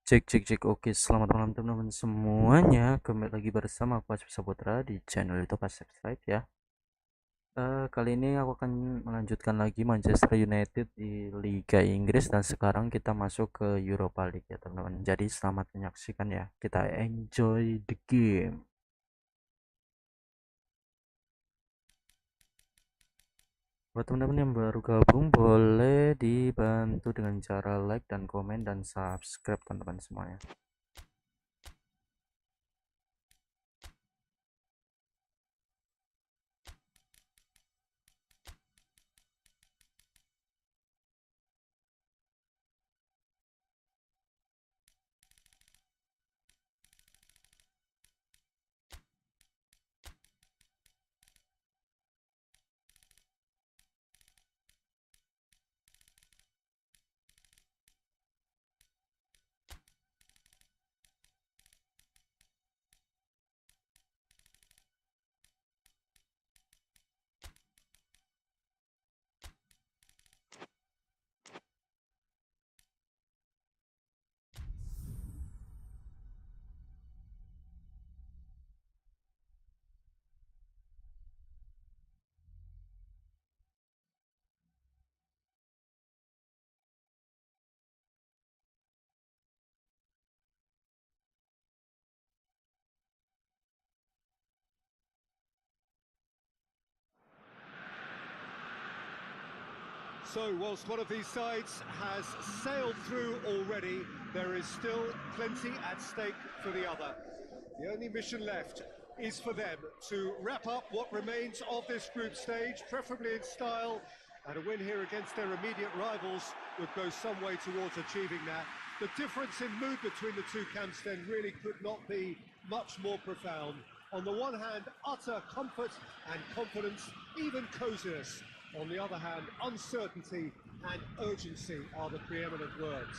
Cek cek cek. Oke, selamat malam teman-teman semuanya. Kembali lagi bersama aku Asep Saputra di channel YouTube Asep ya. Kali ini aku akan melanjutkan lagi Manchester United di Liga Inggris dan sekarang kita masuk ke Europa League ya teman-teman. Jadi selamat menyaksikan ya. Kita enjoy the game. Buat teman-teman yang baru gabung boleh dibantu dengan cara like dan komen dan subscribe teman-teman semuanya. So, whilst one of these sides has sailed through already, there is still plenty at stake for the other. The only mission left is for them to wrap up what remains of this group stage, preferably in style, and a win here against their immediate rivals would go some way towards achieving that. The difference in mood between the two camps then really could not be much more profound. On the one hand, utter comfort and confidence, even coziness. On the other hand, uncertainty and urgency are the preeminent words.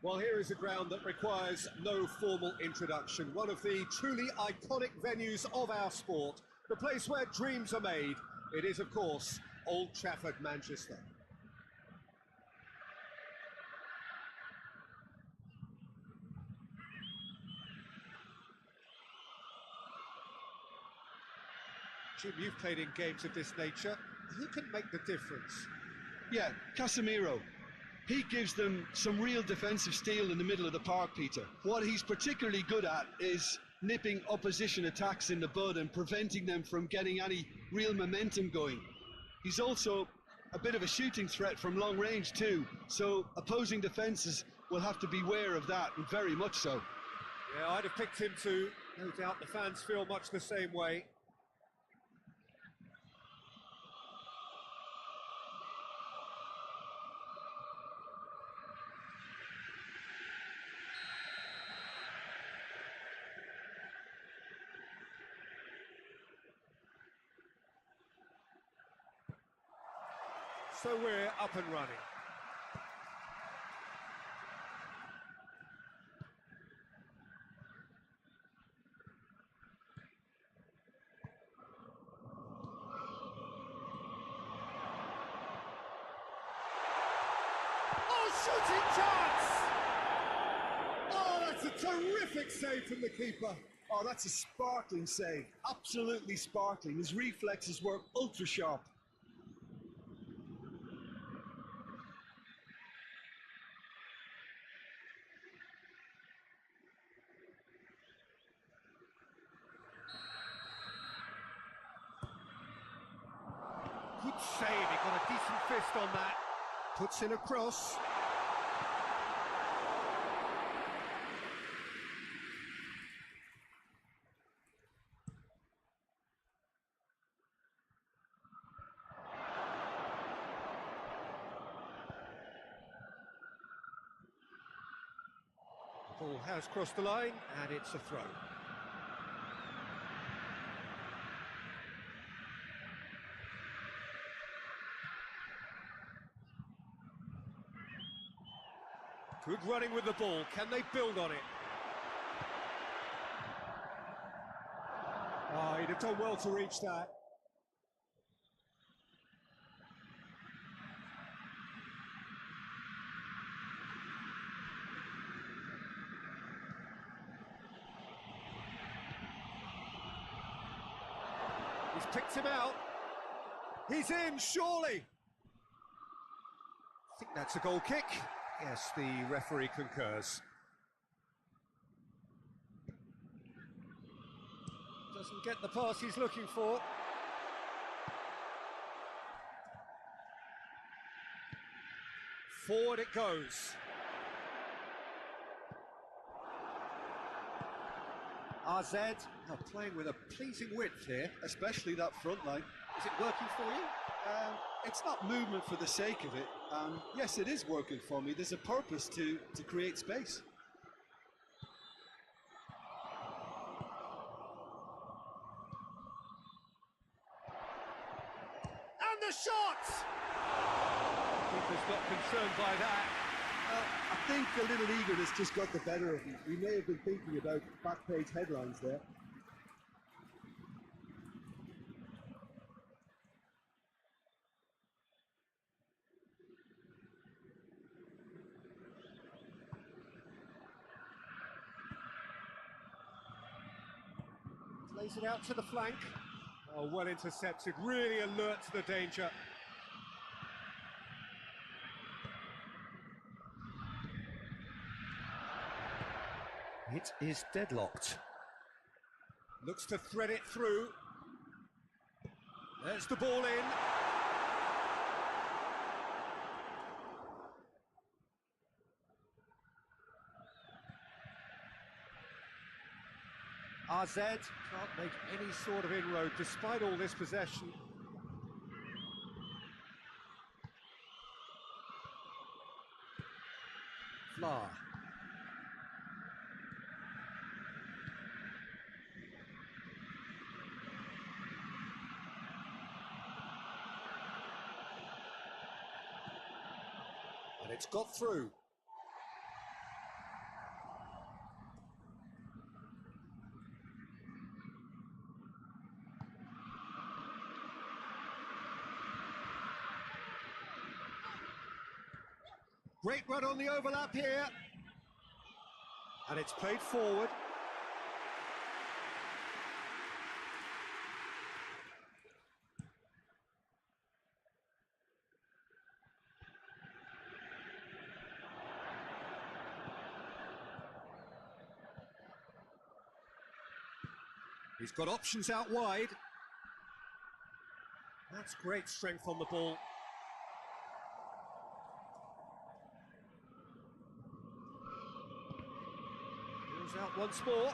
Well, here is a ground that requires no formal introduction. One of the truly iconic venues of our sport, the place where dreams are made. It is, of course, Old Trafford, Manchester. Jim, you've played in games of this nature. Who can make the difference? Yeah, Casemiro. He gives them some real defensive steel in the middle of the park, Peter. What he's particularly good at is nipping opposition attacks in the bud and preventing them from getting any real momentum going. He's also a bit of a shooting threat from long range too, so opposing defences will have to beware of that, and very much so. Yeah, I'd have picked him too. No doubt the fans feel much the same way. So we're up and running. Oh, shooting chance! Oh, that's a terrific save from the keeper. Oh, that's a sparkling save. Absolutely sparkling. His reflexes were ultra sharp. Good save, he got a decent fist on that. Puts in a cross. The ball has crossed the line, and it's a throw. Good running with the ball. Can they build on it? Oh, he'd have done well to reach that. He's picked him out. He's in, surely. I think that's a goal kick. Yes, the referee concurs. Doesn't get the pass he's looking for. Forward it goes. RZ playing with a pleasing width here. Especially that front line. Is it working for you? It's not movement for the sake of it. Yes, it is working for me. There's a purpose to create space. And the shot! Keeper's not concerned by that. I think a little eagerness just got the better of him. We may have been thinking about back page headlines there. Lays it out to the flank. Oh, well intercepted, really alert to the danger. It is deadlocked. Looks to thread it through. There's the ball in. RZ can't make any sort of inroad despite all this possession. Flair. And it's got through. Great run on the overlap here. And it's played forward. He's got options out wide. That's great strength on the ball. Goes out once more.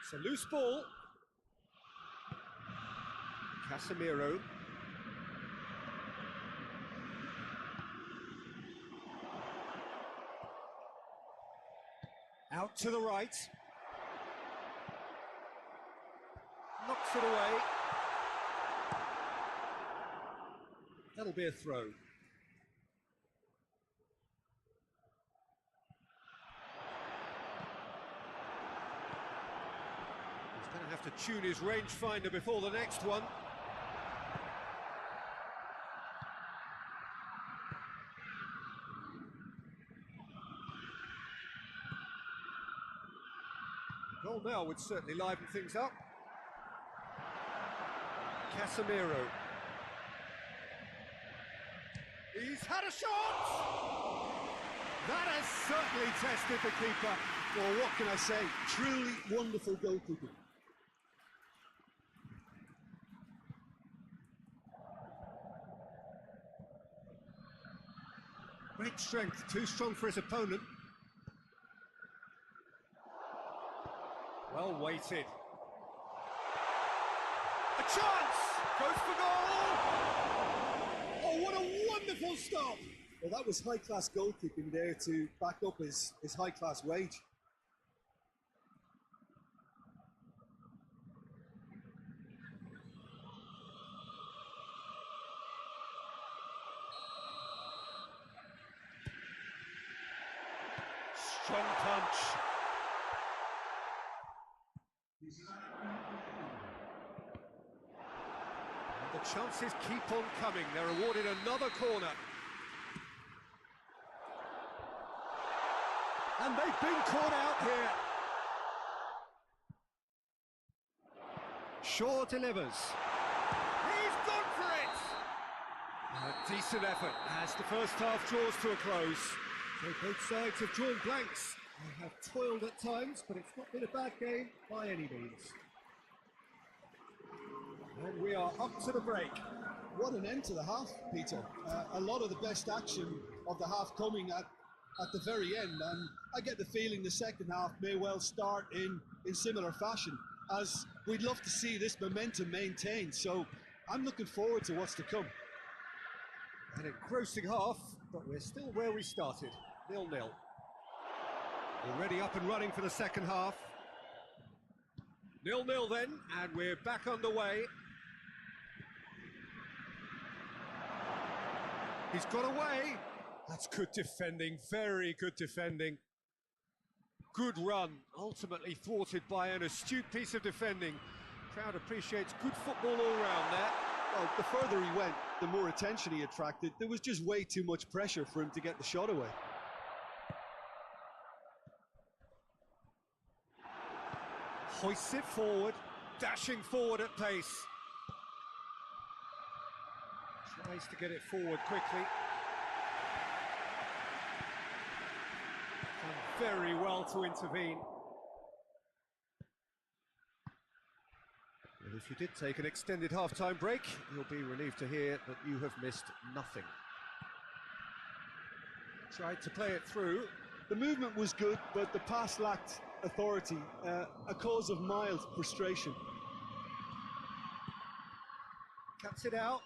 It's a loose ball. Casemiro. Out to the right. Knocks it away. That'll be a throw. He's going to have to tune his rangefinder before the next one. Goal now would certainly liven things up. Casemiro. He's had a shot! That has certainly tested the keeper. Well, what can I say? Truly wonderful goalkeeping. Great strength, too strong for his opponent. Well weighted. A chance! Goes for goal! Oh, what a wonderful stop! Well, that was high-class goalkeeping there to back up his high-class wage. Strong punch. And the chances keep on coming. They're awarded another corner. And they've been caught out here. Shaw delivers. He's gone for it! A decent effort as the first half draws to a close. So both sides have drawn blanks. They have toiled at times, but it's not been a bad game by any means. And we are up to the break. What an end to the half, Peter. A lot of the best action of the half coming at the very end, and I get the feeling the second half may well start in similar fashion, as we'd love to see this momentum maintained. So I'm looking forward to what's to come. An engrossing half, but we're still where we started, 0-0. Already up and running for the second half. 0-0 then, and we're back underway. He's got away. That's good defending, very good defending. Good run, ultimately thwarted by an astute piece of defending. Crowd appreciates good football all round there. Well, the further he went, the more attention he attracted. There was just way too much pressure for him to get the shot away. Hoists it forward, dashing forward at pace. Tries to get it forward quickly. Done very well to intervene. And if you did take an extended half-time break, you'll be relieved to hear that you have missed nothing. Tried to play it through. The movement was good, but the pass lacked authority, a cause of mild frustration. Cuts it out.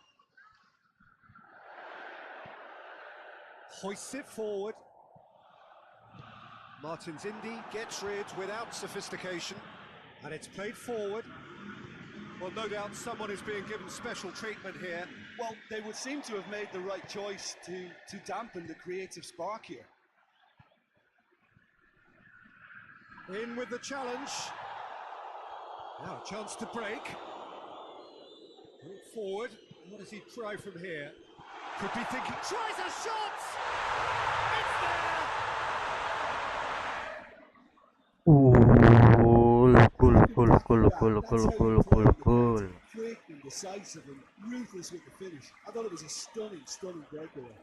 Hoists it forward. Martins Indy gets rid without sophistication, and it's played forward. Well, no doubt someone is being given special treatment here. Well, they would seem to have made the right choice to dampen the creative spark here. In with the challenge. Now a chance to break. Brought forward. What does he try from here? Could be thinking, tries a shot! It's there! Cool. Quick and decisive and ruthless with the finish. I thought it was a stunning breakaway.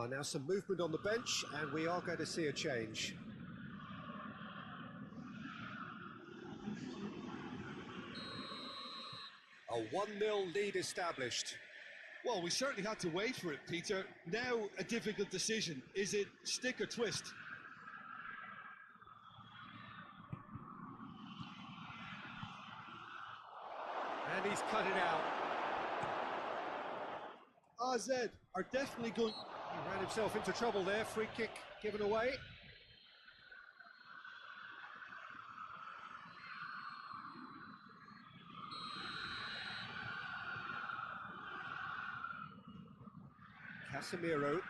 Now some movement on the bench, and we are going to see a change. A 1-0 lead established. Well, we certainly had to wait for it, Peter. Now a difficult decision. Is it stick or twist? And he's cut it out. AZ are definitely going... He ran himself into trouble there. Free kick given away. Casemiro.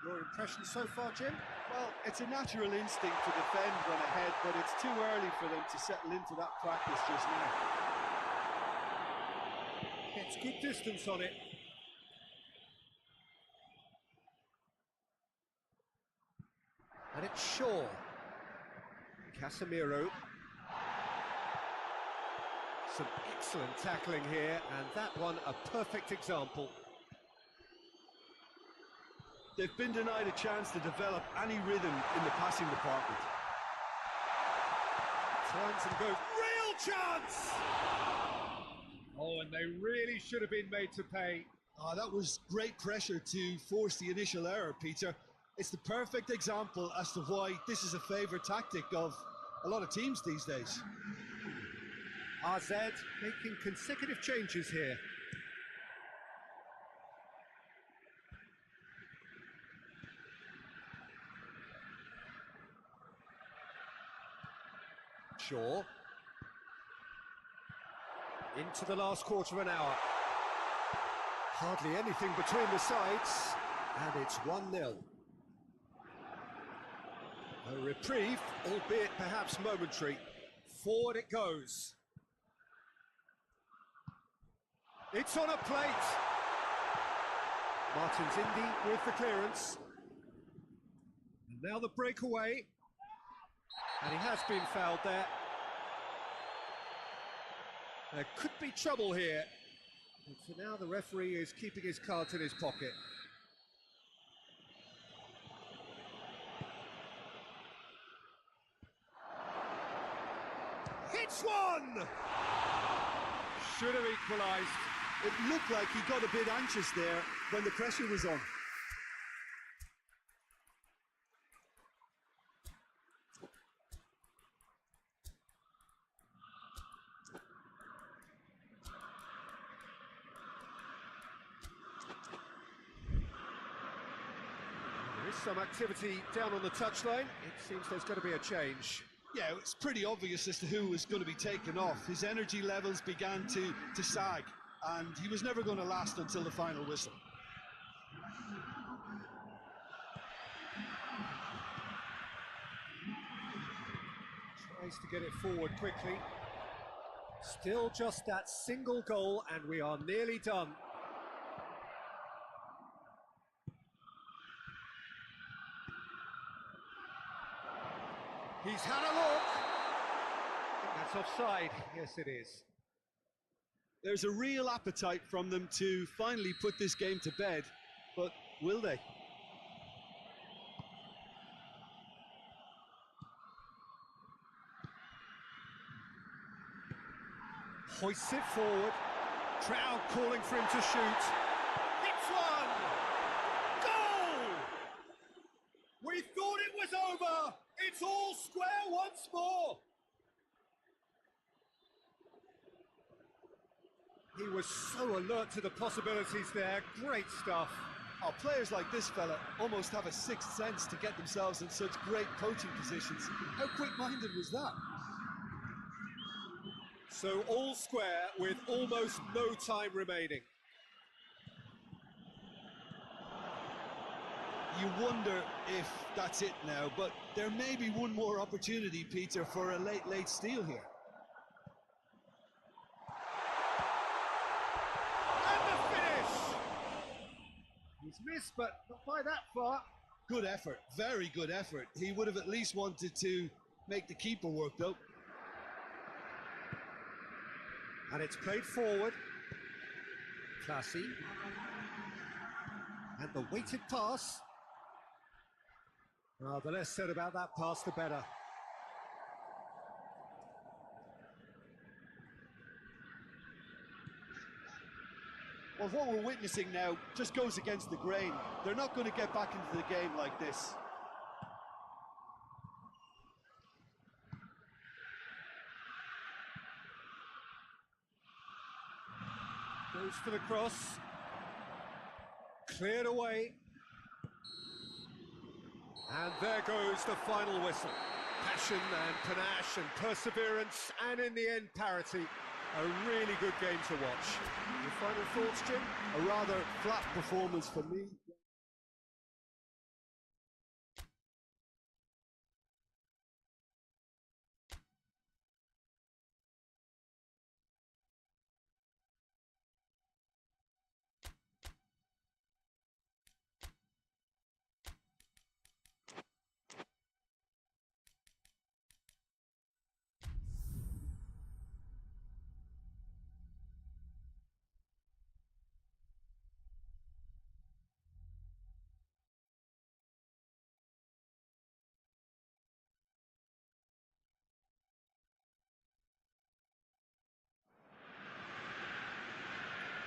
Your impression so far, Jim? Well, it's a natural instinct to defend when ahead, but it's too early for them to settle into that practice just now. Gets good distance on it. And it's Shaw. Casemiro. Some excellent tackling here, and that one a perfect example. They've been denied a chance to develop any rhythm in the passing department. Turns and goes, real chance! Oh, and they really should have been made to pay. That was great pressure to force the initial error, Peter. It's the perfect example as to why this is a favourite tactic of a lot of teams these days. AZ making consecutive changes here. Shaw. Into the last quarter of an hour. Hardly anything between the sides, and it's 1-0. A reprieve, albeit perhaps momentary. Forward it goes. It's on a plate. Martins Indy with the clearance. And now the breakaway. And he has been fouled there. There could be trouble here. And for now, the referee is keeping his cards in his pocket. Hits one! Should have equalised. It looked like he got a bit anxious there when the pressure was on. There is some activity down on the touchline. It seems there's going to be a change. Yeah, it's pretty obvious as to who was going to be taken off. His energy levels began to sag, and he was never going to last until the final whistle. Tries to get it forward quickly. Still just that single goal, and we are nearly done. He's had a look. I think that's offside. Yes, it is. There's a real appetite from them to finally put this game to bed, but will they? Hoists it forward. Crowd calling for him to shoot. Hits one! Goal! We thought it was over. It's all square once more. He was so alert to the possibilities there. Great stuff. Oh, players like this fella almost have a sixth sense to get themselves in such great coaching positions. How quick-minded was that? So all square with almost no time remaining. You wonder if that's it now, but there may be one more opportunity, Peter, for a late steal here. And the finish! He's missed, but not by that far. Good effort, very good effort. He would have at least wanted to make the keeper work, though. And it's played forward. Classy. And the weighted pass. Oh, the less said about that pass, the better. Well, what we're witnessing now just goes against the grain. They're not going to get back into the game like this. Goes for the cross. Cleared away. And there goes the final whistle. Passion and panache and perseverance, and in the end, parity. A really good game to watch. Your final thoughts, Jim? A rather flat performance for me.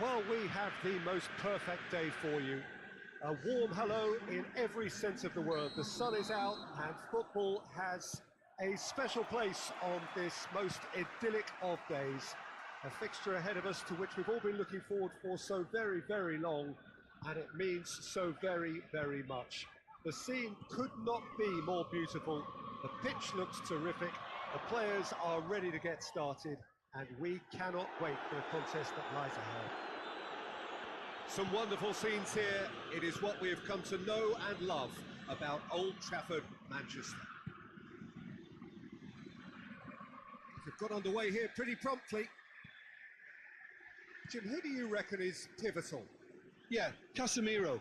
Well, we have the most perfect day for you. A warm hello in every sense of the word. The sun is out and football has a special place on this most idyllic of days. A fixture ahead of us to which we've all been looking forward for so very, very long, and it means so very, very much. The scene could not be more beautiful. The pitch looks terrific. The players are ready to get started, and we cannot wait for the contest that lies ahead. Some wonderful scenes here. It is what we have come to know and love about Old Trafford, Manchester. They've got underway here pretty promptly. Jim, who do you reckon is pivotal? Yeah, Casemiro.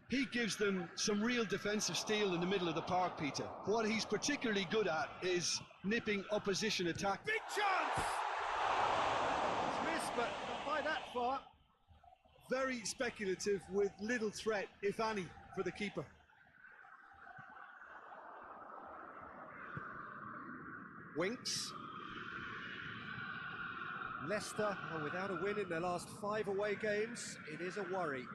He gives them some real defensive steel in the middle of the park, Peter. What he's particularly good at is nipping opposition attack. Big chance! It's missed, but not by that far. Very speculative with little threat, if any, for the keeper. Winks. Leicester are without a win in their last 5 away games. It is a worry.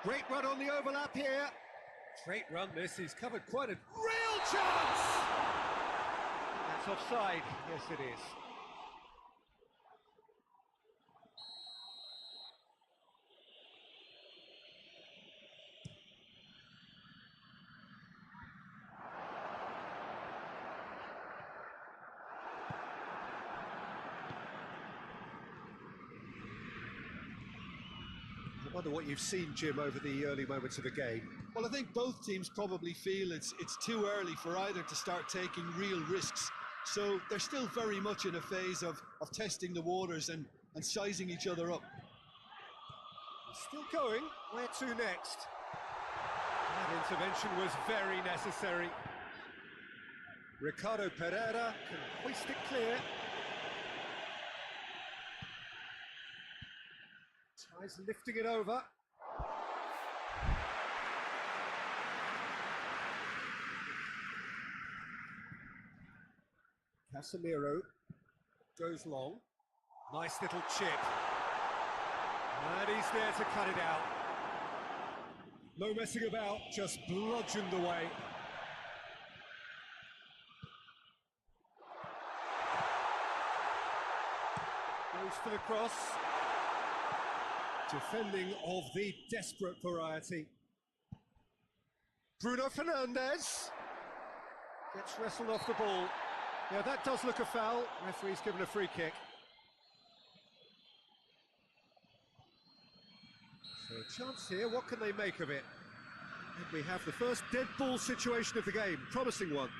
Great run on the overlap here. Great run this. He's covered quite a real chance! That's offside. Yes, it is. I wonder what you've seen, Jim, over the early moments of the game. Well, I think both teams probably feel it's too early for either to start taking real risks. So they're still very much in a phase of testing the waters and sizing each other up. Still going. Where to next? That intervention was very necessary. Ricardo Pereira can hoist it clear. Tries lifting it over. Casemiro goes long. Nice little chip. And he's there to cut it out. No messing about, just bludgeoned away. Goes for the cross. Defending of the desperate variety. Bruno Fernandes gets wrestled off the ball. Yeah, that does look a foul. Referee's given a free kick. So a chance here, what can they make of it? And we have the first dead ball situation of the game, promising one.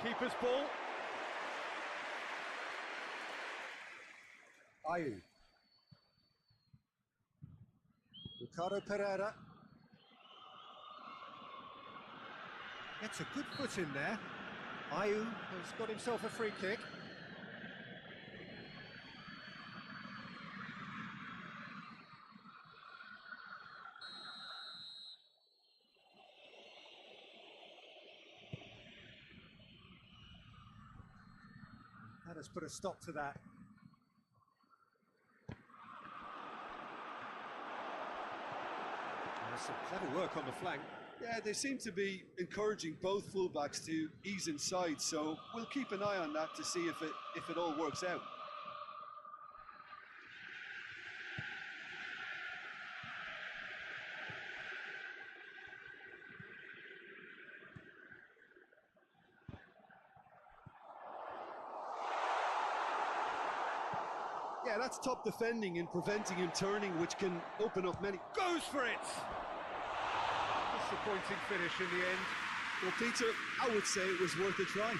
Keeper's ball. Ayew. Ricardo Pereira. Gets a good foot in there. Ayew has got himself a free kick. That has put a stop to that. There's some clever work on the flank. Yeah, they seem to be encouraging both fullbacks to ease inside, so we'll keep an eye on that to see if it all works out. Yeah, that's top defending and preventing him turning, which can open up many. Goes for it! Disappointing finish in the end. Well, Peter, I would say it was worth a try.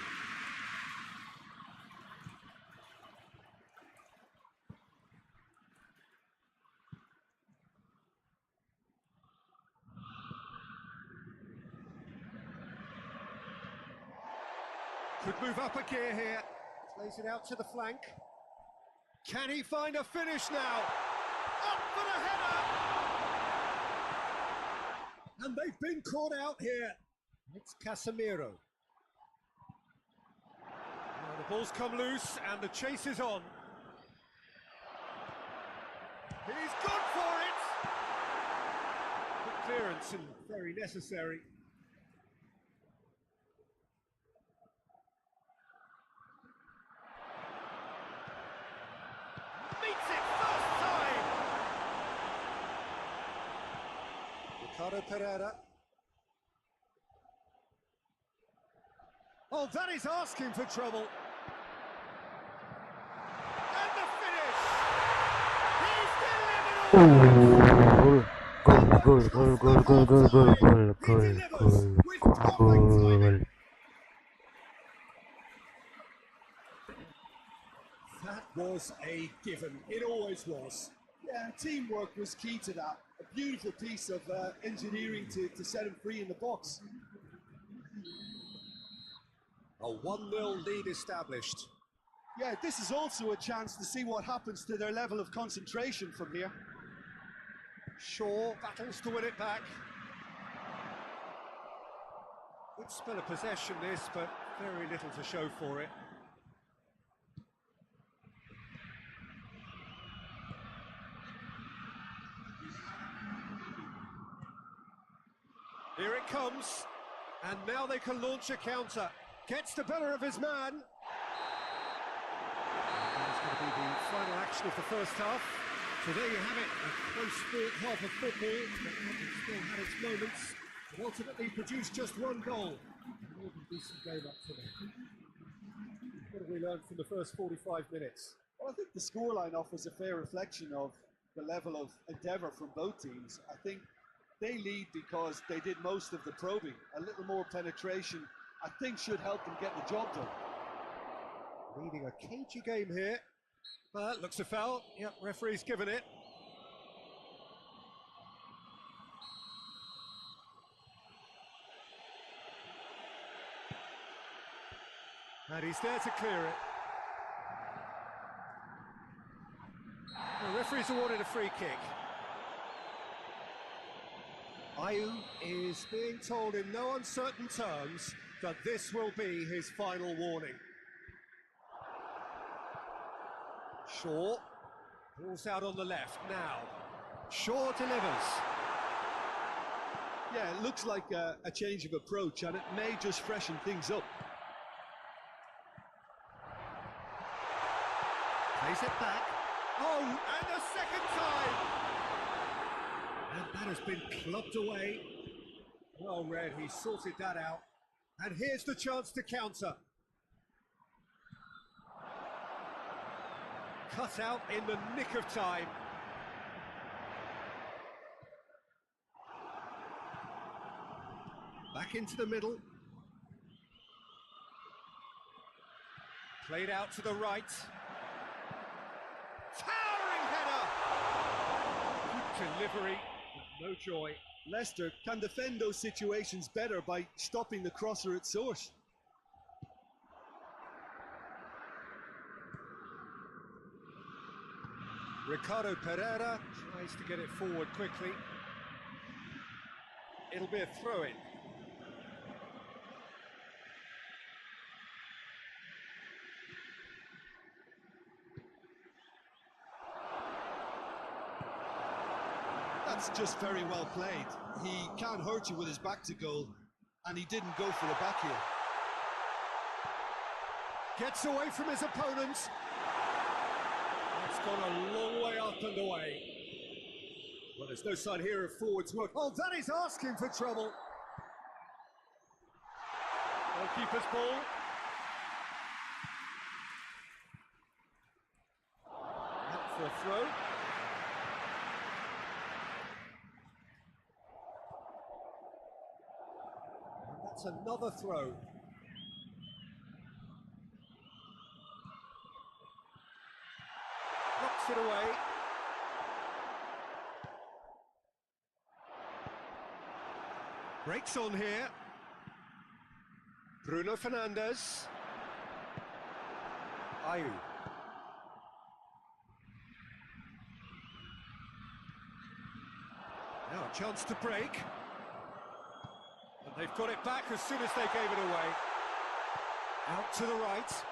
Could move up a gear here. Plays it out to the flank. Can he find a finish now? Up for the header! And they've been caught out here. It's Casemiro. Now the ball's come loose and the chase is on. He's gone for it! Good clearance and very necessary. Ricardo Pereira. Oh, that is asking for trouble. And the finish! He's delivered all Goal, goal, goal, goal, goal, goal, he goal, delivers with perfect goal, timing. goal. That was a given. It always was. Yeah, teamwork was key to that. A beautiful piece of engineering to set him free in the box. A 1-0 lead established. Yeah, this is also a chance to see what happens to their level of concentration from here. Shaw battles to win it back. Good spell of possession this, but very little to show for it. Here it comes, and now they can launch a counter. Gets the better of his man. That's going to be the final action of the first half. So there you have it, a close-fought half of football that still had its moments, but ultimately produced just one goal. More than decent game up to now. What have we learned from the first 45 minutes? Well, I think the scoreline offers a fair reflection of the level of endeavour from both teams. I think they lead because they did most of the probing. A little more penetration, I think, should help them get the job done. Leading a cagey game here. Looks a foul. Yep, referee's given it. And he's there to clear it. The referee's awarded a free kick. Ayew is being told in no uncertain terms that this will be his final warning. Shaw, ball's out on the left now. Shaw delivers. Yeah, it looks like a change of approach, and it may just freshen things up. Plays it back. Oh, and a second time! And that has been clubbed away. Well read, he sorted that out. And here's the chance to counter. Cut out in the nick of time. Back into the middle. Played out to the right. Towering header! Good delivery, but no joy. Leicester can defend those situations better by stopping the crosser at source. Ricardo Pereira tries to get it forward quickly. It'll be a throw-in. That's just very well played. He can't hurt you with his back to goal, and he didn't go for the back here. Gets away from his opponent. It's gone a long way up and away. Well, there's no sign here of forwards work. Oh, that is asking for trouble. Goalkeeper's ball. Out for a throw. And that's another throw. Knocks it away. Breaks on here. Bruno Fernandes. Ayew. Now a chance to break. And they've got it back as soon as they gave it away. Out to the right.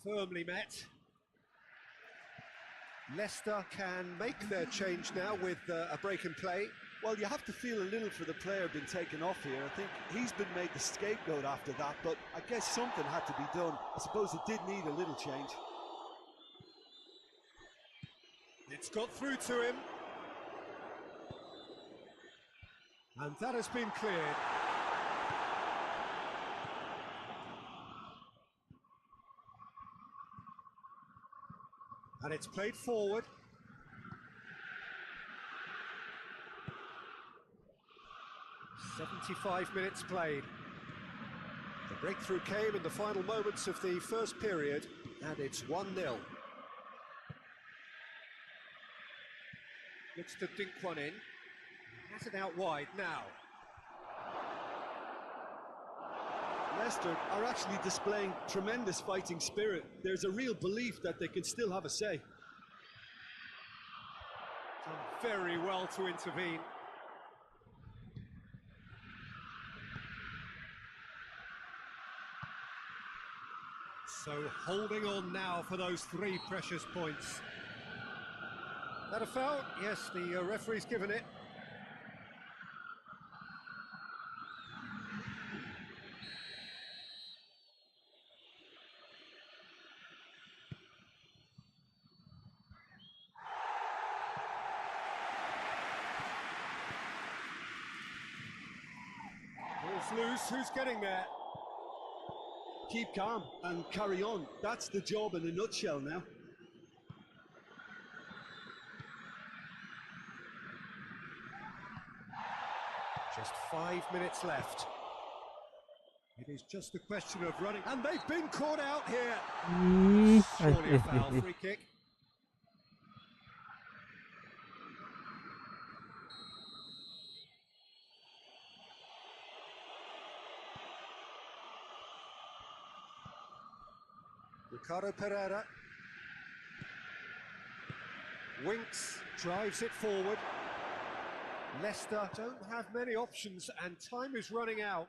Firmly met. Leicester can make their change now with a break in play. Well, you have to feel a little for the player being taken off here. I think he's been made the scapegoat after that, but I guess something had to be done. I suppose it did need a little change. It's got through to him. And that has been cleared. And it's played forward. "75 minutes played. The breakthrough came in the final moments of the first period, and it's 1-0. Looks to dink one in. Has it out wide now. Leicester are actually displaying tremendous fighting spirit. There's a real belief that they can still have a say. Done very well to intervene. So holding on now for those 3 precious points. That a foul? Yes, the referee's given it. Ball's loose, who's getting there? Keep calm and carry on. That's the job in a nutshell now. Just 5 minutes left. It is just a question of running, and they've been caught out here. Surely a foul, free kick. Ricardo Pereira. Winks, drives it forward. Leicester don't have many options and time is running out.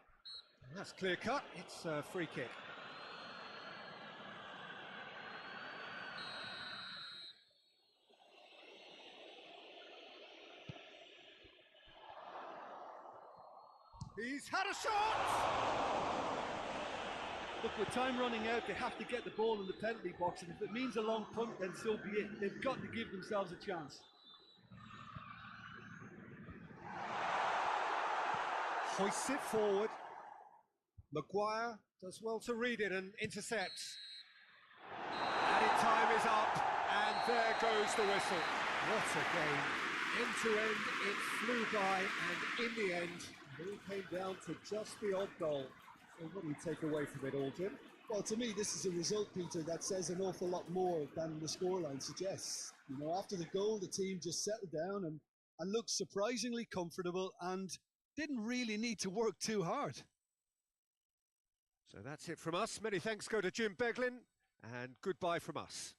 That's clear cut, it's a free kick. He's had a shot! Look, with time running out, they have to get the ball in the penalty box, and if it means a long punt, then so be it. They've got to give themselves a chance. Hoists it forward. Maguire does well to read it and intercepts. And time is up, and there goes the whistle. What a game. End to end, it flew by, and in the end, it all came down to just the odd goal. So what do you take away from it all, Jim? Well, to me, this is a result, Peter, that says an awful lot more than the scoreline suggests. You know, after the goal, the team just settled down and looked surprisingly comfortable and didn't really need to work too hard. So that's it from us. Many thanks go to Jim Beglin, and goodbye from us.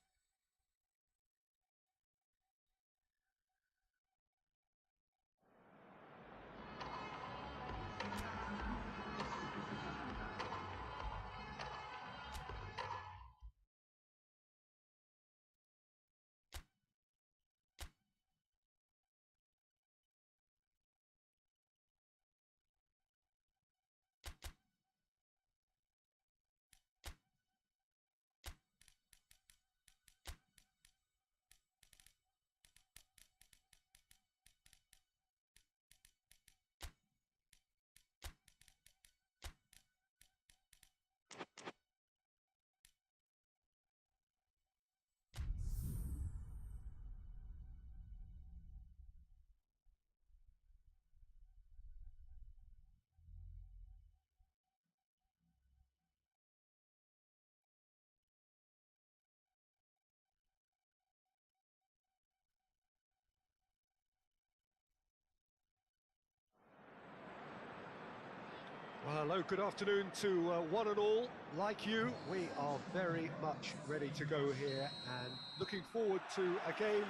Well, hello, good afternoon to one and all. Like you, we are very much ready to go here and looking forward to a game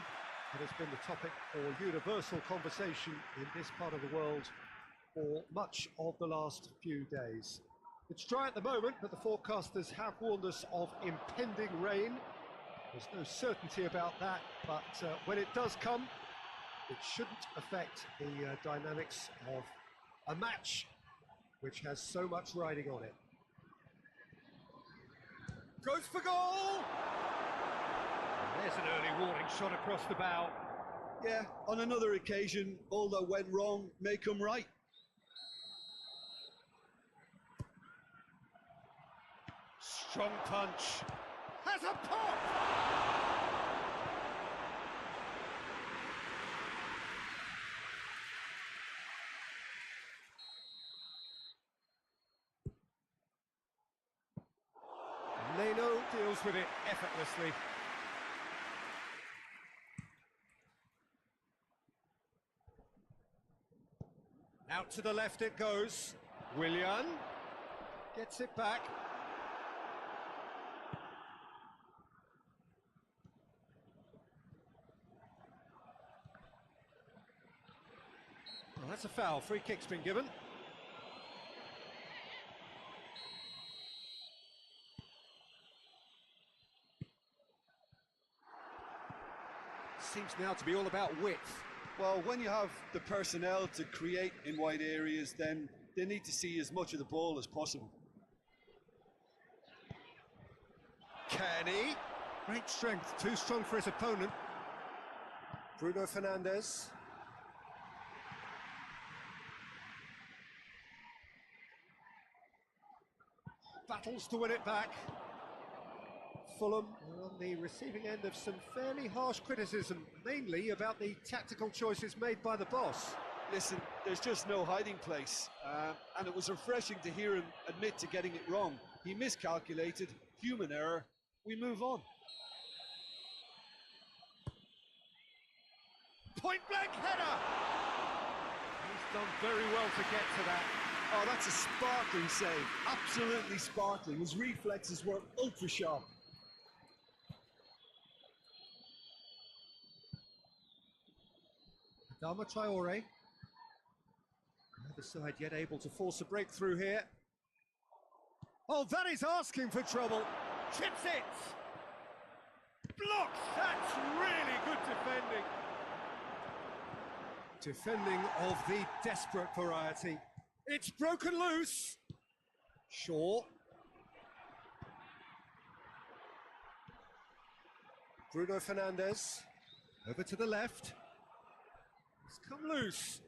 that has been the topic for universal conversation in this part of the world for much of the last few days. It's dry at the moment, but the forecasters have warned us of impending rain. There's no certainty about that, but when it does come, it shouldn't affect the dynamics of a match which has so much riding on it. Goes for goal! There's an early warning shot across the bow. Yeah, on another occasion, all that went wrong may come right. Strong punch. Has a pop! Leno deals with it effortlessly. Out to the left it goes. Willian gets it back. Well, that's a foul. Free kick's been given. Seems now to be all about width. Well, when you have the personnel to create in wide areas, then they need to see as much of the ball as possible. Kenny. Great strength, too strong for his opponent. Bruno Fernandes. Battles to win it back. Fulham are on the receiving end of some fairly harsh criticism, mainly about the tactical choices made by the boss. Listen, there's just no hiding place, and it was refreshing to hear him admit to getting it wrong. He miscalculated, human error, we move on. Point blank header! He's done very well to get to that. Oh, that's a sparkling save, absolutely sparkling. His reflexes were ultra sharp. Adama Traore. Neither side yet able to force a breakthrough here. Oh, that is asking for trouble. Chips it! Blocks! That's really good defending. Defending of the desperate variety. It's broken loose. Shaw. Bruno Fernandes. Over to the left. It's come loose.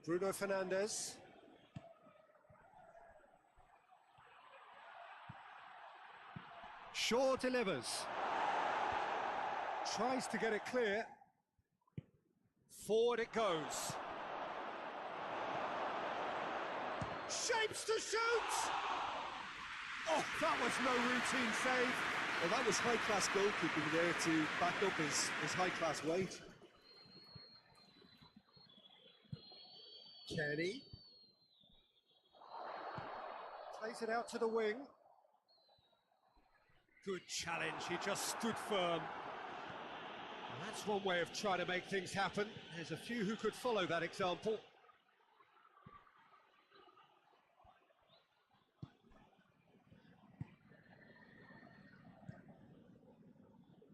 Bruno Fernandes. Shaw delivers. Tries to get it clear. Forward it goes. Shapes to shoot! Oh, that was no routine save. Well, that was high-class goalkeeping there to back up his high-class weight. Kenny. Plays it out to the wing. Good challenge, he just stood firm. And that's one way of trying to make things happen. There's a few who could follow that example.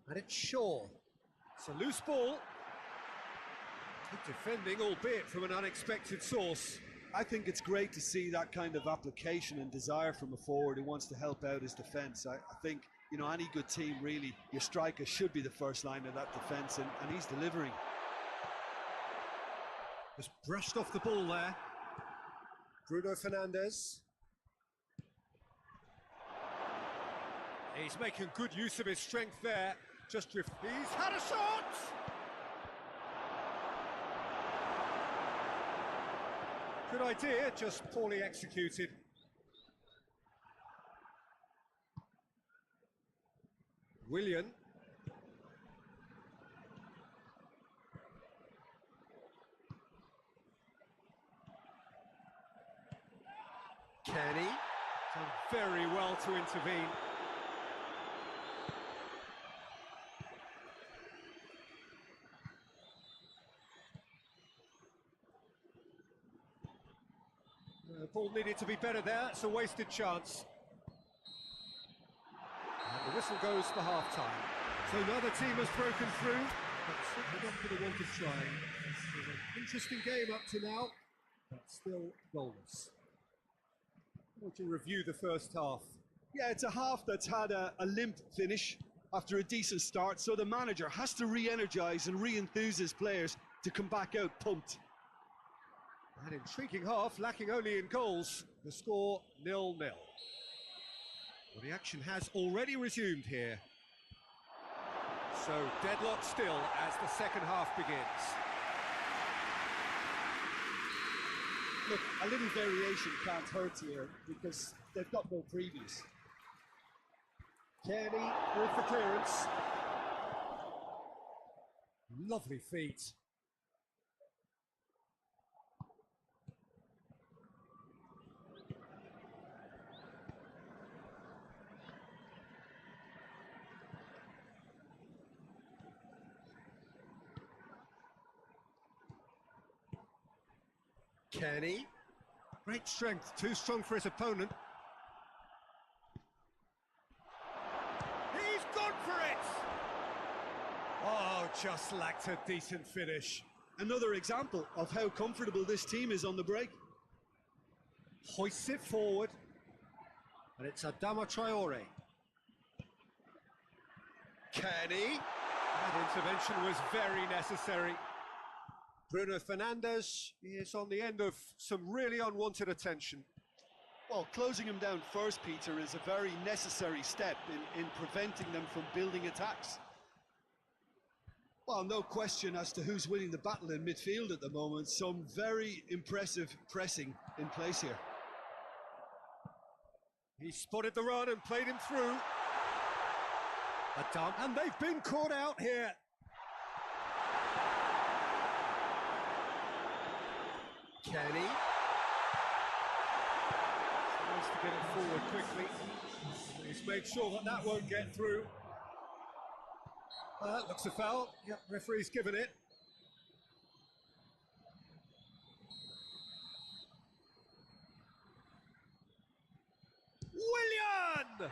And it's Shaw. It's a loose ball. Good defending, albeit from an unexpected source. I think it's great to see that kind of application and desire from a forward who wants to help out his defence. I think, you know, any good team, really, your striker should be the first line of that defence, and he's delivering. Just brushed off the ball there. Bruno Fernandes. He's making good use of his strength there. Just drift. He's had a shot! Good idea, just poorly executed. Willian. Kenny. Done very well to intervene. The ball needed to be better there, it's a wasted chance. And the whistle goes for half-time. So neither team has broken through, but certainly not for the want of trying. It's an interesting game up to now, but still goalless. We can review the first half. Yeah, it's a half that's had a limp finish after a decent start, so the manager has to re-energise and re-enthuse his players to come back out pumped. An intriguing half, lacking only in goals. The score 0-0. Well, the action has already resumed here. So deadlock still as the second half begins. Look, a little variation can't hurt here because they've got no previous. Kenny with the clearance. Lovely feet. Kenny. Great strength, too strong for his opponent. He's gone for it! Oh, just lacked a decent finish. Another example of how comfortable this team is on the break. Hoists it forward. And it's Adama Traore. Kenny. That intervention was very necessary. Bruno Fernandes is on the end of some really unwanted attention. Well, closing him down first, Peter, is a very necessary step in preventing them from building attacks. Well, no question as to who's winning the battle in midfield at the moment. Some very impressive pressing in place here. He spotted the run and played him through. Adam, and they've been caught out here. Kenny. Wants to get it forward quickly. He's made sure that that won't get through. Looks a foul. Yep, referee's given it. Willian!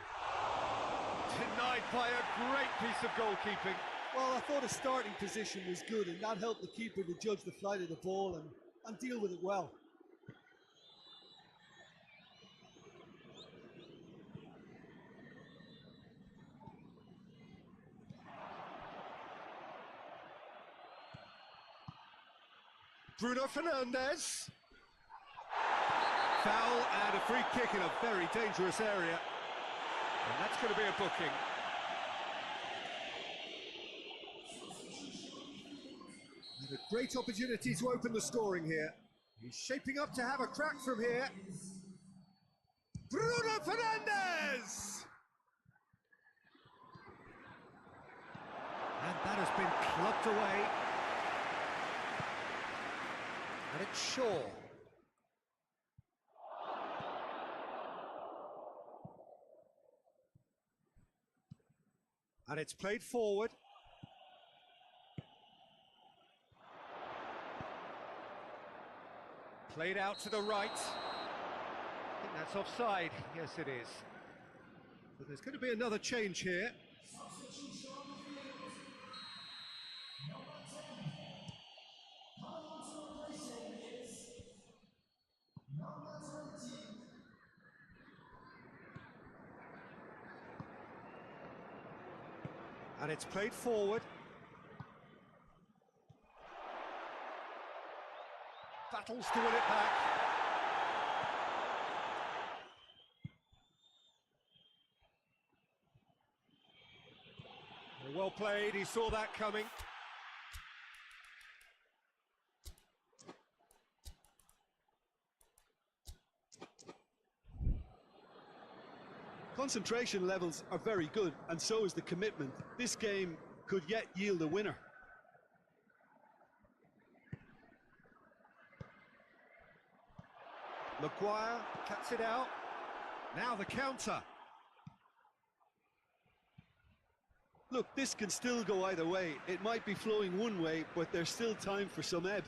Denied by a great piece of goalkeeping. Well, I thought his starting position was good, and that helped the keeper to judge the flight of the ball and deal with it well. Bruno Fernandes. Foul and a free kick in a very dangerous area. And that's going to be a booking. And a great opportunity to open the scoring here. He's shaping up to have a crack from here. Bruno Fernandes! And that has been clubbed away. And it's Shaw. And it's played forward. Played out to the right. I think that's offside. Yes, it is. But there's going to be another change here. And it's played forward. Battles to win it back. Well played, he saw that coming. Concentration levels are very good, and so is the commitment. This game could yet yield a winner. Maguire cuts it out. Now the counter. Look, this can still go either way. It might be flowing one way, but there's still time for some ebb.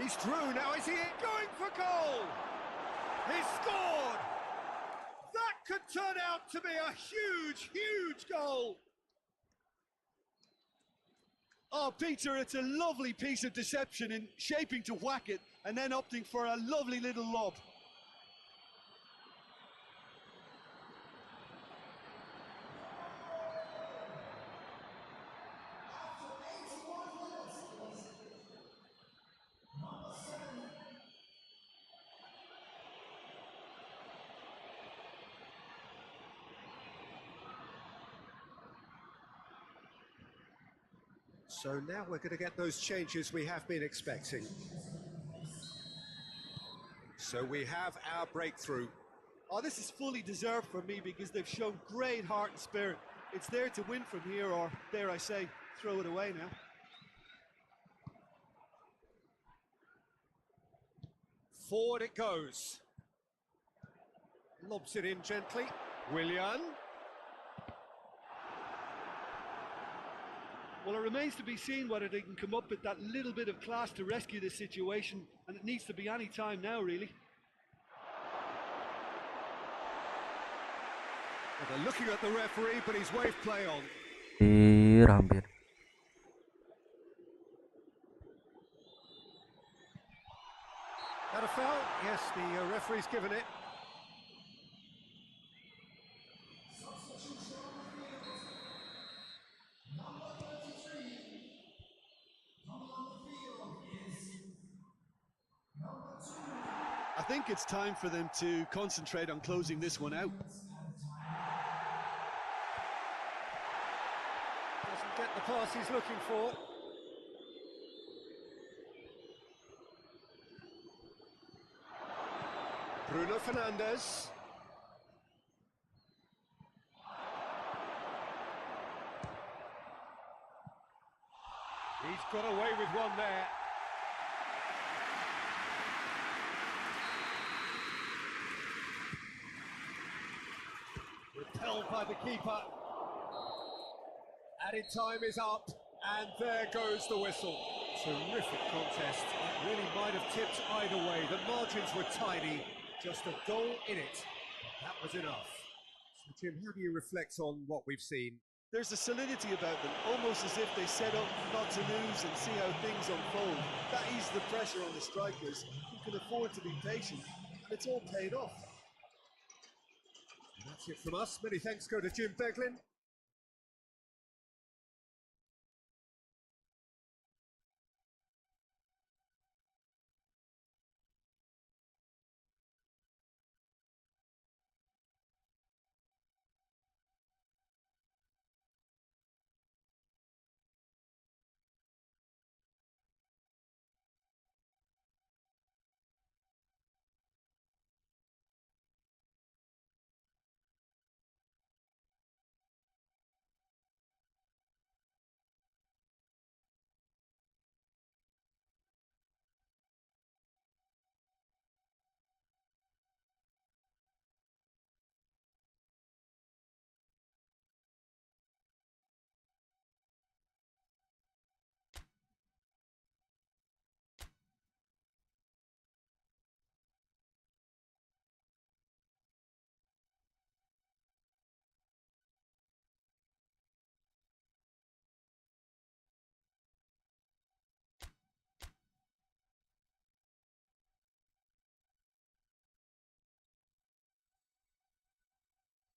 He's through, now is he going for goal? He's scored! That could turn out to be a huge, huge goal! Oh, Peter, it's a lovely piece of deception in shaping to whack it and then opting for a lovely little lob. So now we're going to get those changes we have been expecting. So we have our breakthrough. Oh, this is fully deserved for me because they've shown great heart and spirit. It's there to win from here, or dare I say, throw it away now. Forward it goes. Lobs it in gently. Willian. Well, it remains to be seen whether they can come up with that little bit of class to rescue this situation, and it needs to be any time now, really. Well, they're looking at the referee, but he's waved play on. Hampir. That a foul? Yes, the referee's given it. I think it's time for them to concentrate on closing this one out. Doesn't get the pass he's looking for. Bruno Fernandes. He's got away with one there. Repelled by the keeper. Added time is up, and there goes the whistle. Terrific contest. It really might have tipped either way. The margins were tiny, just a goal in it. That was enough. So Jim, how do you reflect on what we've seen? There's a solidity about them, almost as if they set up not to lose and see how things unfold. That eases the pressure on the strikers, who can afford to be patient, and it's all paid off. And that's it from us. Many thanks go to Jim Beglin.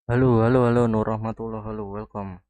Halo, halo, halo, Nur Rahmatullah, halo, welcome.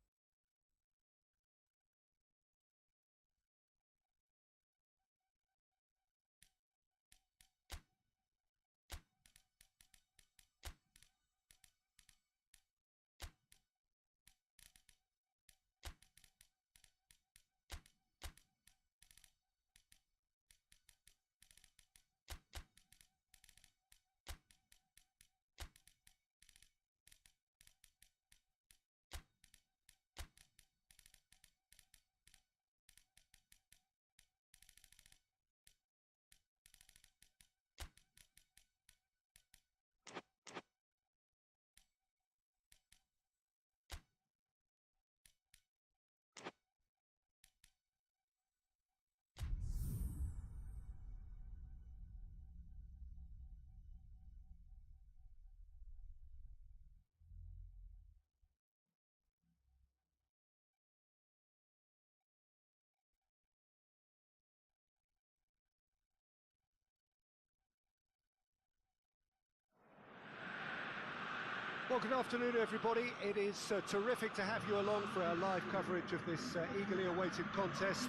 Well, good afternoon, everybody. It is terrific to have you along for our live coverage of this eagerly awaited contest.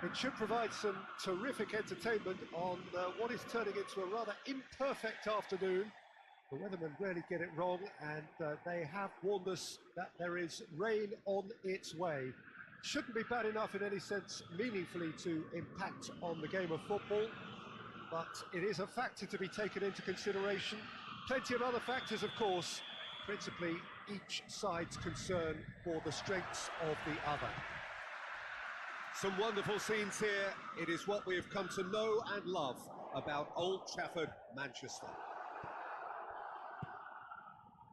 It should provide some terrific entertainment on what is turning into a rather imperfect afternoon. The weathermen rarely get it wrong, and they have warned us that there is rain on its way. Shouldn't be bad enough in any sense meaningfully to impact on the game of football, but it is a factor to be taken into consideration. Plenty of other factors, of course, principally each side's concern for the strengths of the other. Some wonderful scenes here. It is what we have come to know and love about Old Trafford, Manchester.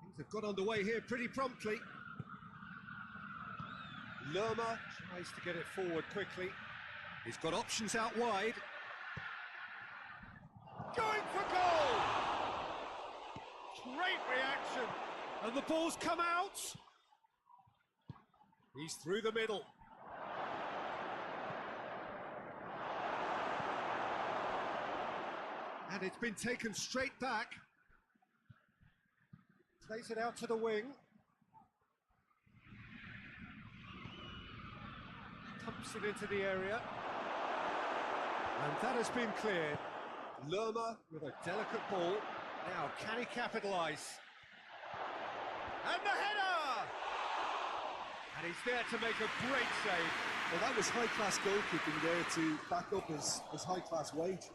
Things have got underway here pretty promptly. Lerma tries to get it forward quickly. He's got options out wide. Going for goal! Great reaction! And the ball's come out! He's through the middle. And it's been taken straight back. Plays it out to the wing. Pumps it into the area. And that has been cleared. Lerma with a delicate ball. Now, can he capitalise? And the header! And he's there to make a great save. Well, that was high-class goalkeeping there to back up his high-class wage.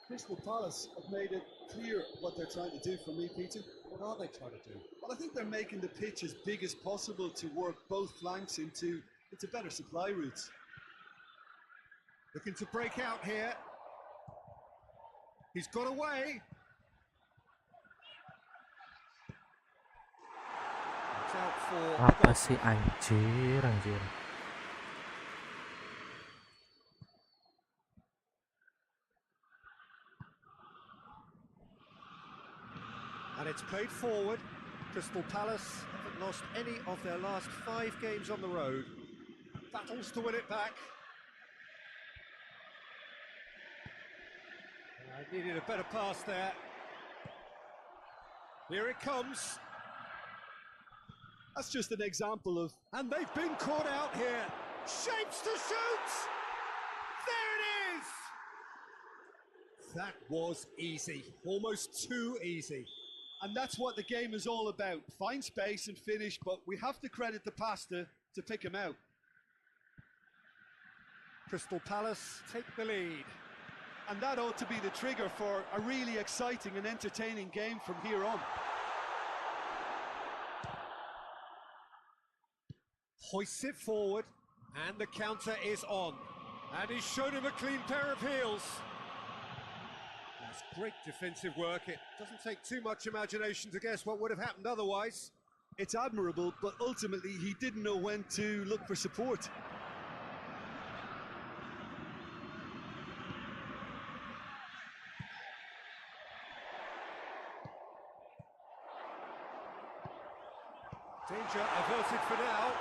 Crystal Palace have made it clear what they're trying to do for me, Peter. What are they trying to do? Well, I think they're making the pitch as big as possible to work both flanks into better supply routes. Looking to break out here. He's got away. It's out for... Apa sih anjir. And it's played forward. Crystal Palace haven't lost any of their last 5 games on the road. Battles to win it back. I needed a better pass there. Here it comes. That's just an example of... And they've been caught out here. Shapes to shoot! There it is! That was easy. Almost too easy. And that's what the game is all about. Find space and finish, but we have to credit the passer to pick him out. Crystal Palace take the lead. And that ought to be the trigger for a really exciting and entertaining game from here on. Hoists it forward, and the counter is on. And he's shown him a clean pair of heels. That's great defensive work. It doesn't take too much imagination to guess what would have happened otherwise. It's admirable, but ultimately he didn't know when to look for support. Danger averted for now.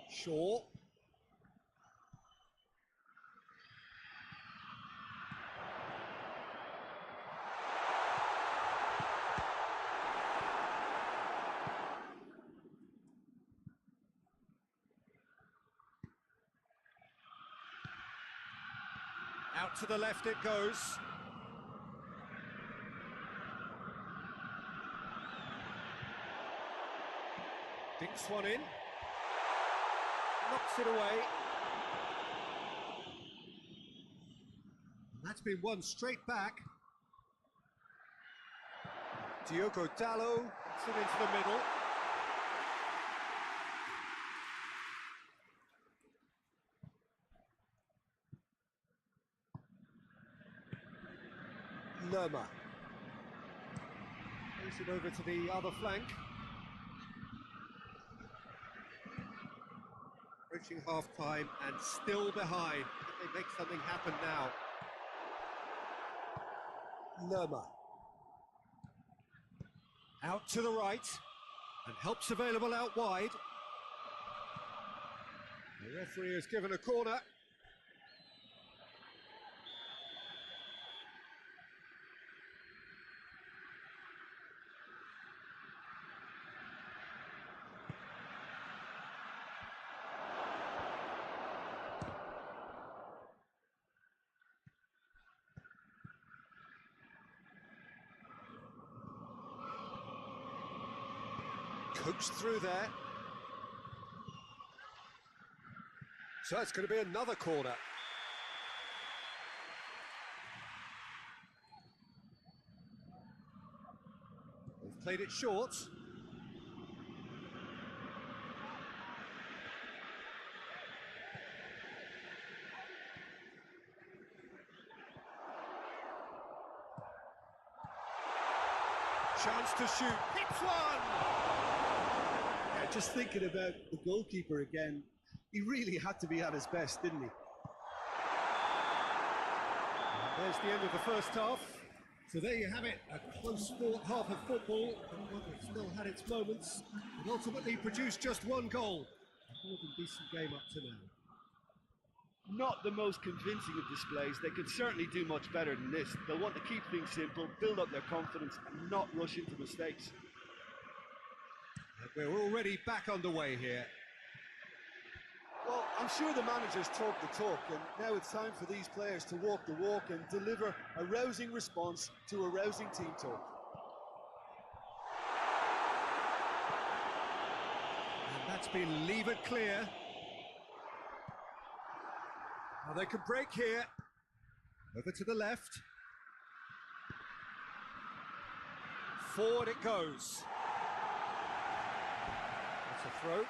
Shaw. Out to the left it goes. Dinks one in. Knocks it away. And that's been won straight back. Diogo Dallo puts it into the middle. Lerma. Plays it over to the other flank. Reaching half-time and still behind. Can they make something happen now? Lerma. Out to the right, and help's available out wide. The referee has given a corner. Coaxed through there. So it's going to be another corner. They've played it short. Chance to shoot. Hits one! Yeah, just thinking about the goalkeeper again, he really had to be at his best, didn't he? There's the end of the first half. So there you have it, a close sport half of football, but one that still had its moments, and ultimately produced just one goal. A more than decent game up to now. Not the most convincing of displays. They could certainly do much better than this. They'll want to keep things simple, build up their confidence, and not rush into mistakes. And we're already back underway here. Well, I'm sure the managers talk the talk, and now it's time for these players to walk the walk and deliver a rousing response to a rousing team talk. And that's been levered clear. Now they can break here. Over to the left. Forward it goes. That's a throw.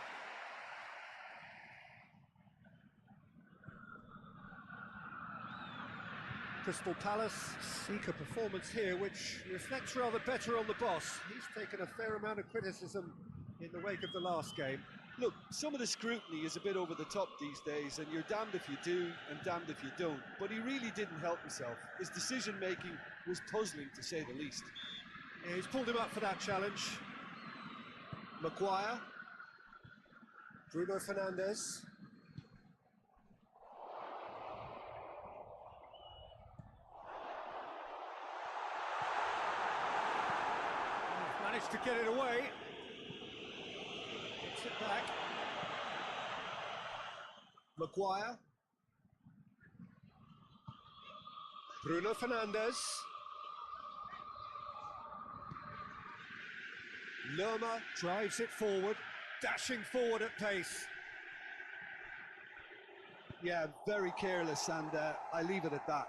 Crystal Palace seek a performance here which reflects rather better on the boss. He's taken a fair amount of criticism in the wake of the last game. Look, some of the scrutiny is a bit over the top these days, and you're damned if you do and damned if you don't. But he really didn't help himself. His decision-making was puzzling, to say the least. Yeah, he's pulled him up for that challenge. Maguire, Bruno Fernandes. Managed to get it away. Gets it back. Maguire, Bruno Fernandes. Lerma drives it forward, dashing forward at pace. yeah, very careless, and I leave it at that.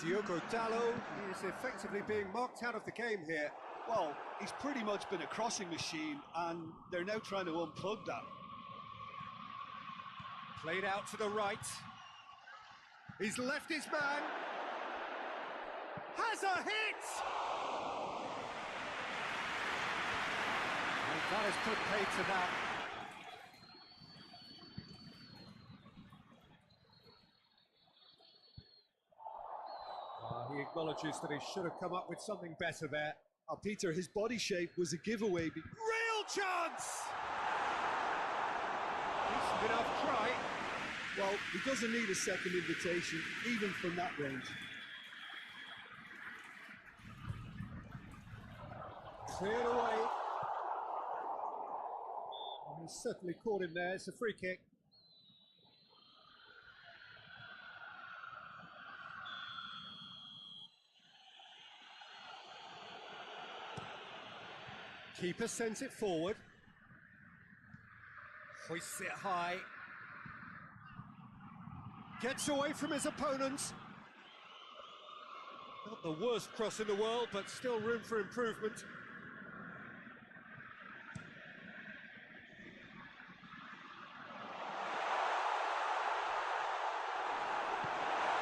Diogo Dalot is effectively being marked out of the game here. Well, he's pretty much been a crossing machine, and they're now trying to unplug that. Played out to the right. He's left his man. Has a hit! And that has put paid to that. He acknowledges that he should have come up with something better there. Peter, his body shape was a giveaway. Real chance! Decent enough try. Well, he doesn't need a second invitation, even from that range. Cleared away. He certainly caught him there. It's a free kick. Keeper sends it forward. Hoists it high. Gets away from his opponent. Not the worst cross in the world, but still room for improvement.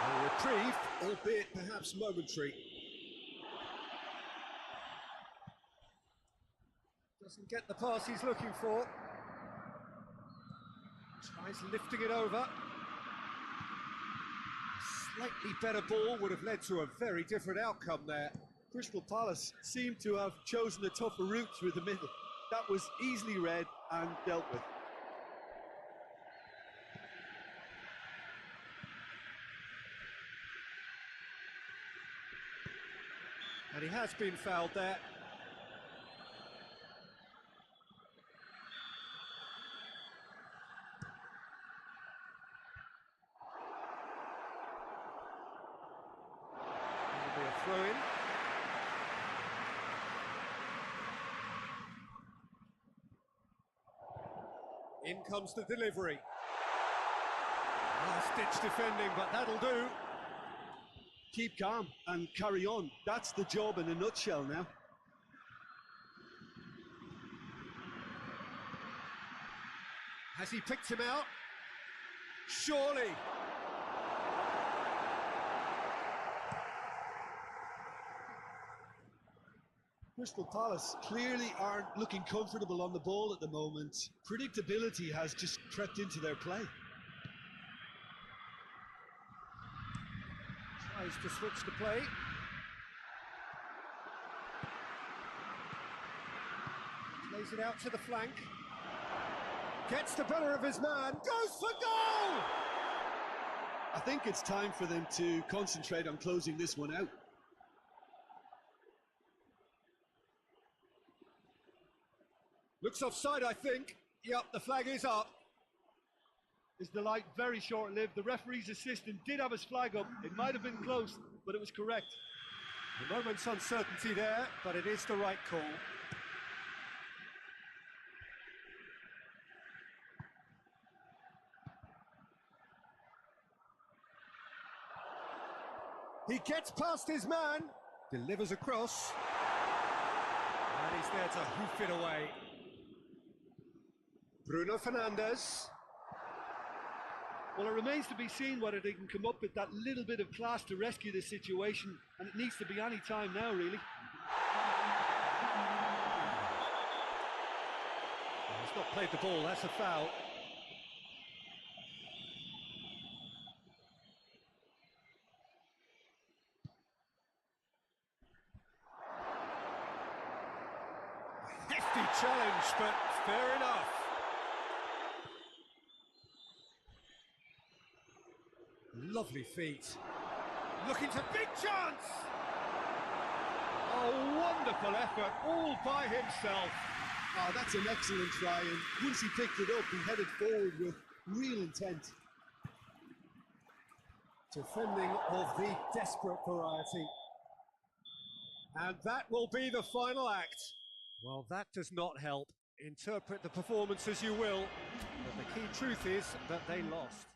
A reprieve, albeit perhaps momentary. Doesn't get the pass he's looking for. Tries lifting it over. Slightly better ball would have led to a very different outcome there. Crystal Palace seemed to have chosen a tougher route through the middle. That was easily read and dealt with. And he has been fouled there. In comes the delivery. Last-ditch defending, but that'll do. Keep calm and carry on. That's the job in a nutshell now. Has he picked him out? Surely. Crystal Palace clearly aren't looking comfortable on the ball at the moment. Predictability has just crept into their play. Tries to switch the play. Plays it out to the flank. Gets the better of his man. Goes for goal! I think it's time for them to concentrate on closing this one out. Looks offside, I think. Yep, the flag is up. Is the light very short-lived? The referee's assistant did have his flag up. It might have been close, but it was correct. A moment's uncertainty there, but it is the right call. He gets past his man, delivers across, and he's there to hoof it away. Bruno Fernandes. Well, it remains to be seen whether they can come up with that little bit of class to rescue this situation, and it needs to be any time now, really. He's not played the ball, that's a foul. A hefty challenge, but fair enough. Lovely feet. Looking to big chance! A wonderful effort, all by himself. Oh, that's an excellent try, and once he picked it up, he headed forward with real intent. Defending of the desperate variety. And that will be the final act. Well, that does not help. Interpret the performance as you will, but the key truth is that they lost.